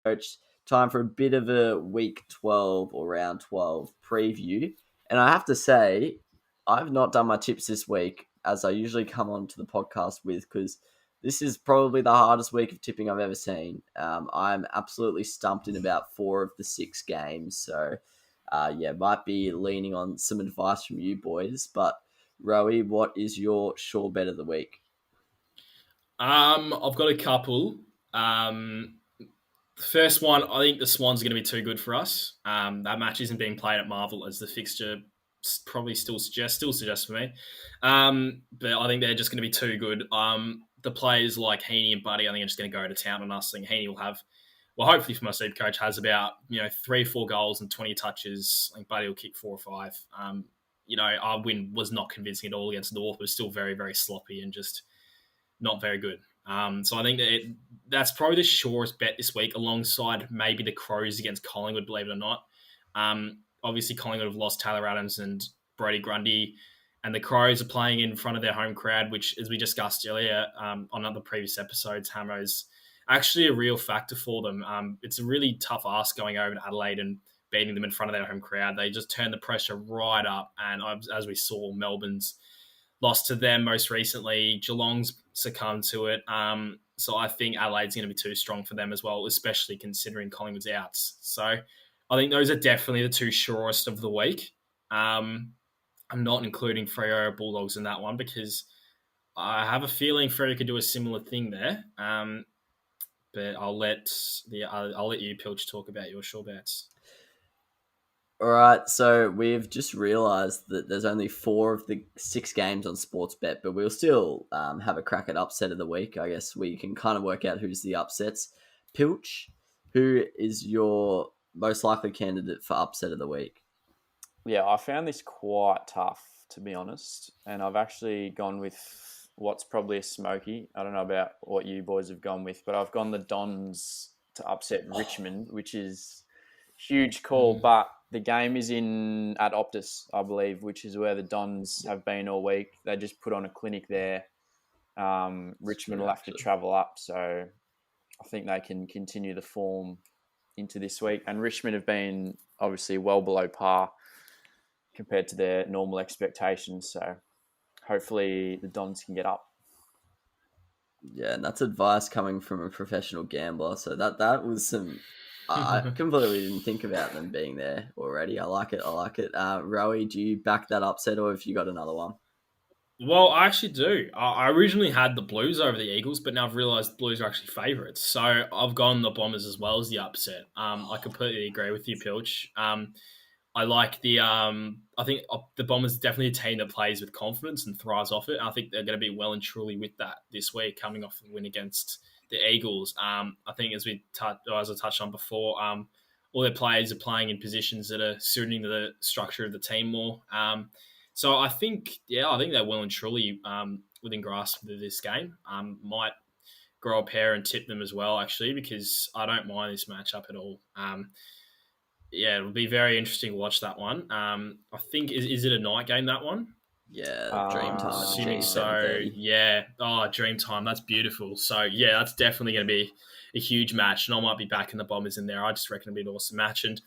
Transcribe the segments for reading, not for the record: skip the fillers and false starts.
Coach. Time for a bit of a week 12 or round 12 preview. And I have to say, I've not done my tips this week as I usually come on to the podcast with because this is probably the hardest week of tipping I've ever seen. I'm absolutely stumped in about 4 of the 6 games. So, yeah, might be leaning on some advice from you boys. But, Rowie, what is your sure bet of the week? I've got a couple. The first one, I think the Swans are going to be too good for us. That match isn't being played at Marvel as the fixture probably still suggests for me. But I think they're just going to be too good. The players like Heaney and Buddy, I think are just going to go to town on us. I think Heaney will have, well, hopefully for my super coach, has about 3-4 goals and 20 touches. I think Buddy will kick 4 or 5. Our win was not convincing at all against North. It was still very, very sloppy and just not very good. So I think that's probably the surest bet this week, alongside maybe the Crows against Collingwood, believe it or not. Obviously, Collingwood have lost Taylor Adams and Brody Grundy, and the Crows are playing in front of their home crowd, which, as we discussed earlier on other previous episodes, Hamo's actually a real factor for them. It's a really tough ask going over to Adelaide and beating them in front of their home crowd. They just turn the pressure right up, and as we saw, Melbourne's lost to them most recently. Geelong's succumbed to it. So I think Adelaide's going to be too strong for them as well, especially considering Collingwood's outs. So I think those are definitely the two surest of the week. I'm not including Freo or Bulldogs in that one because I have a feeling Freo could do a similar thing there. But I'll let you, Pilch, talk about your sure bets. All right, so we've just realised that there's only 4 of the 6 games on Sportsbet, but we'll still have a crack at upset of the week. I guess we can kind of work out who's the upsets. Pilch, who is your most likely candidate for upset of the week? Yeah, I found this quite tough, to be honest, and I've actually gone with what's probably a smoky. I don't know about what you boys have gone with, but I've gone the Dons to upset Richmond, which is huge call, but the game is at Optus, I believe, which is where the Dons have been all week. They just put on a clinic there. Richmond will have to travel up, so I think they can continue the form into this week. And Richmond have been obviously well below par compared to their normal expectations, so hopefully the Dons can get up. Yeah, and that's advice coming from a professional gambler. So that was some. I completely didn't think about them being there already. I like it. Rowie, do you back that upset, or have you got another one? Well, I actually do. I originally had the Blues over the Eagles, but now I've realised the Blues are actually favourites. So I've gone the Bombers as well as the upset. I completely agree with you, Pilch. I like I think the Bombers are definitely a team that plays with confidence and thrives off it. I think they're going to be well and truly with that this week, coming off the win against the Eagles. I think as I touched on before, all their players are playing in positions that are suiting to the structure of the team more. So I think they're well and truly within grasp of this game. Might grow a pair and tip them as well, actually, because I don't mind this matchup at all. It'll be very interesting to watch that one. I think is it a night game, that one? Yeah, dream time. Assuming so, yeah. Oh, dream time. That's beautiful. So yeah, that's definitely going to be a huge match, and I might be backing the Bombers in there. I just reckon it'll be an awesome match. And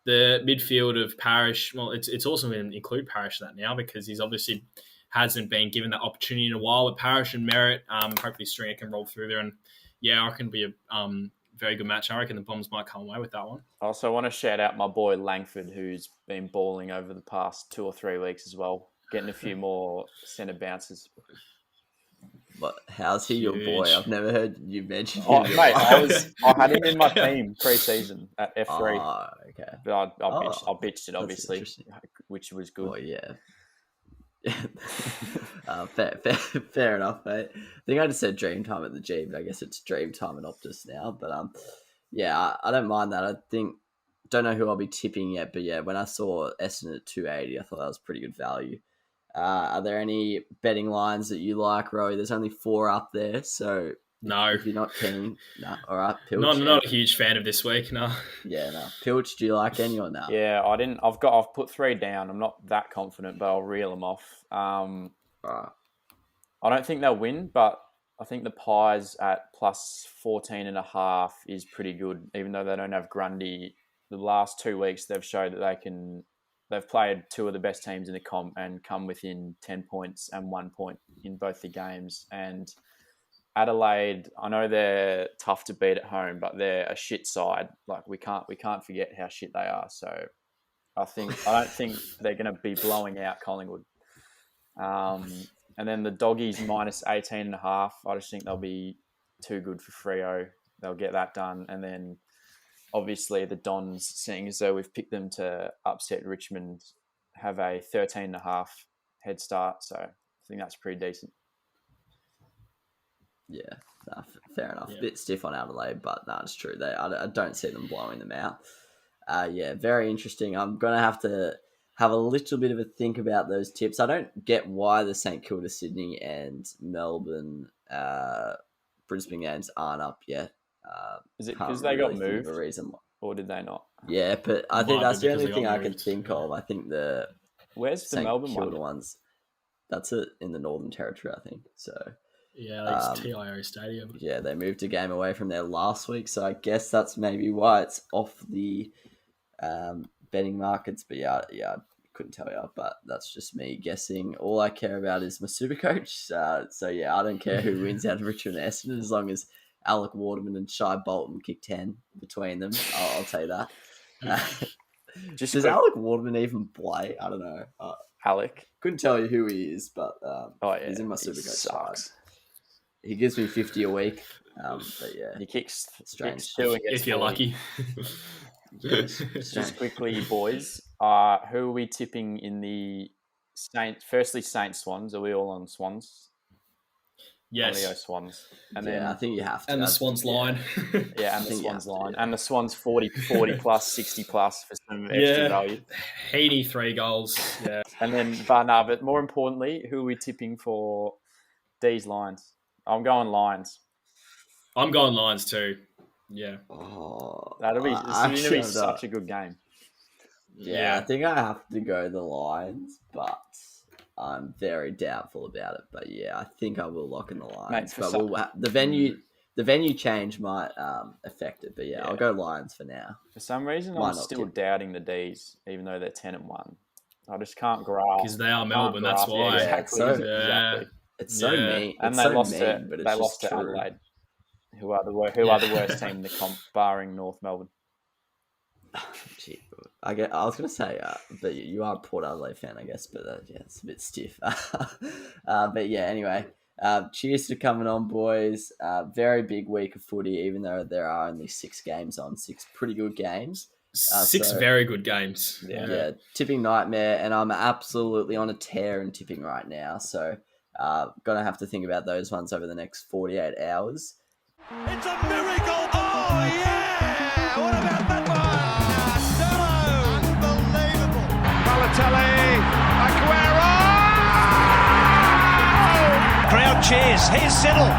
the midfield of Parrish, well, it's also going to include Parrish in that now because he's obviously hasn't been given that opportunity in a while. But Parrish and Merritt, hopefully Stringer can roll through there. And yeah, I reckon it'll be a very good match. I reckon the Bombs might come away with that one. I also want to shout out my boy Langford, who's been balling over the past 2 or 3 weeks as well, getting a few more centre bounces. But how's he your boy? I've never heard you mention him. Oh, mate, I had him in my team pre-season at F3. Oh, okay. But I bitched it, obviously, which was good. Oh, yeah. Fair enough, mate. I think I just said Dreamtime at the G, but I guess it's Dreamtime at Optus now. But yeah, I don't mind that. Don't know who I'll be tipping yet, but yeah, when I saw Essendon at 280, I thought that was pretty good value. Are there any betting lines that you like, Rowie? There's only 4 up there, so no. If you're not keen, no. All right, Pilch. Not a huge fan of this week, no. Yeah, no. Pilch, do you like any or no? Yeah, I didn't. I've put 3 down. I'm not that confident, but I'll reel them off. Right. I don't think they'll win, but I think the Pies at plus 14.5 is pretty good, even though they don't have Grundy. The last 2 weeks, they've showed that they've played two of the best teams in the comp and come within 10 points and 1 point in both the games. And Adelaide, I know they're tough to beat at home, but they're a shit side. Like we can't forget how shit they are. So I don't think they're going to be blowing out Collingwood. And then the Doggies minus 18.5. I just think they'll be too good for Freo. They'll get that done. And then obviously the Dons, seeing as though we've picked them to upset Richmond, have a 13.5 head start. So I think that's pretty decent. Yeah, fair enough. Yeah. A bit stiff on Adelaide, but no, it's true. I don't see them blowing them out. Yeah, very interesting. I'm going to have a little bit of a think about those tips. I don't get why the St Kilda, Sydney and Melbourne, Brisbane games aren't up yet. Is it because they got moved? A reason. Or did they not? Yeah, but I think that's the only thing I can think of. I think where's the St. Melbourne Kilda one? ones? That's it in the Northern Territory, I think. So Yeah, it's TIO Stadium. yeah, they moved a game away from there last week, so I guess that's maybe why it's off the betting markets. But yeah, I couldn't tell you. But that's just me guessing. All I care about is my Supercoach. So yeah, I don't care who wins out of Richmond and Essendon as long as Alec Waterman and Shai Bolton kick 10 between them. I'll tell you that. Does Alec Waterman even play? I don't know. Alec? Couldn't tell you who he is, but he's in my he Supercoach sucks. side. He gives me 50 a week. But yeah, He kicks strange. If you're lucky. Just quickly, boys, who are we tipping in the Saints? Firstly, Saints Swans. Are we all on Swans? Yes. Leo Swans. And yeah, then I think you have to. And the Swans line. Yeah, and the think you Swans have to, line. yeah. And the Swans 40 plus, 60 plus for some extra value. Heaney 3 goals. Yeah. And then, but more importantly, who are we tipping for D's Lions? I'm going Lions. I'm going Lions too. Yeah. Oh, This is going to be such a good game. Yeah, I think I have to go the Lions, but I'm very doubtful about it. But yeah, I think I will lock in the Lions. Mate, but the venue change might affect it. But yeah, I'll go Lions for now. For some reason, Why I'm not still tip? doubting the D's, even though they're 10-1. I just can't grasp. Because they are Melbourne, that's why. Yeah, Exactly. it's It's so mean. And it's they so lost mean, but it's they lost just to true. Adelaide, who are the worst team in the comp, barring North Melbourne. Gee, I was gonna say, but you are a Port Adelaide fan, I guess. But yeah, it's a bit stiff. But yeah, anyway, cheers to coming on, boys. Very big week of footy, even though there are only 6 games on, 6 pretty good games. 6 very good games. Yeah, tipping nightmare, and I'm absolutely on a tear in tipping right now. So, gonna have to think about those ones over the next 48 hours. It's a miracle! Oh, yeah! What about that one? Unbelievable! Balotelli, Aguero! Crowd cheers. Here's Siddle.